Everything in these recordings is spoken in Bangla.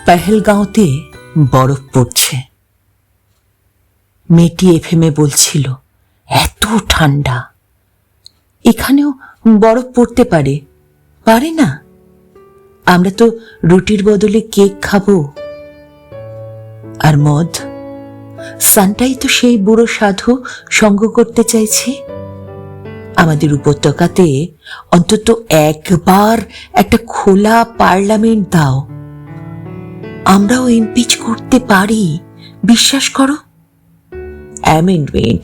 পেহেলগাঁওতে বরফ পড়ছে। মেয়েটি এফএমে বলছিল এত ঠান্ডা, এখানেও বরফ পড়তে পারে, পারে না? আমরা তো রুটির বদলে কেক খাবো। আর মদ, সানটাই তো সেই বুড়ো সাধু সঙ্গ করতে চাইছে। আমাদের উপত্যকাতে অন্তত একবার একটা খোলা পার্লামেন্ট দাও, আমরাও ইমপিচ করতে পারি, বিশ্বাস করো। Amendment,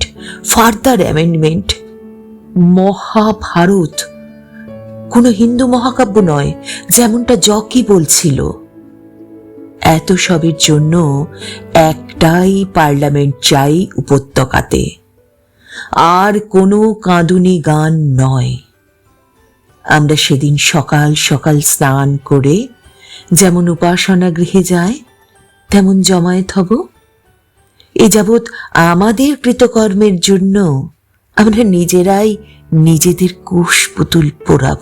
further amendment. মহাভারত কোনো হিন্দু মহাকাব্য নয়, যেমনটা জকি বলছিল। এত সবের জন্য একটাই পার্লামেন্ট চাই উপত্যকাতে, আর কোনো কাঁদুনি গান নয়। আমরা সেদিন সকাল সকাল স্নান করে যেমন উপাসনা গৃহে যায়, তেমন জমায়েত হব। এ যাবৎ আমাদের কৃতকর্মের জন্য আমরা নিজেরাই নিজেদের কুশ পুতুল পোড়াব।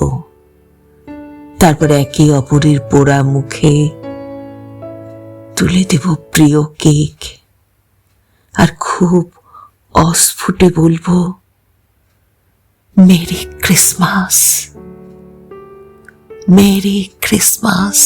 তারপর একে অপরের পোড়া মুখে তুলে দেব প্রিয় কেক, আর খুব অস্ফুটে বলবো, মেরি ক্রিসমাস, মেরি ক্রিসমাস।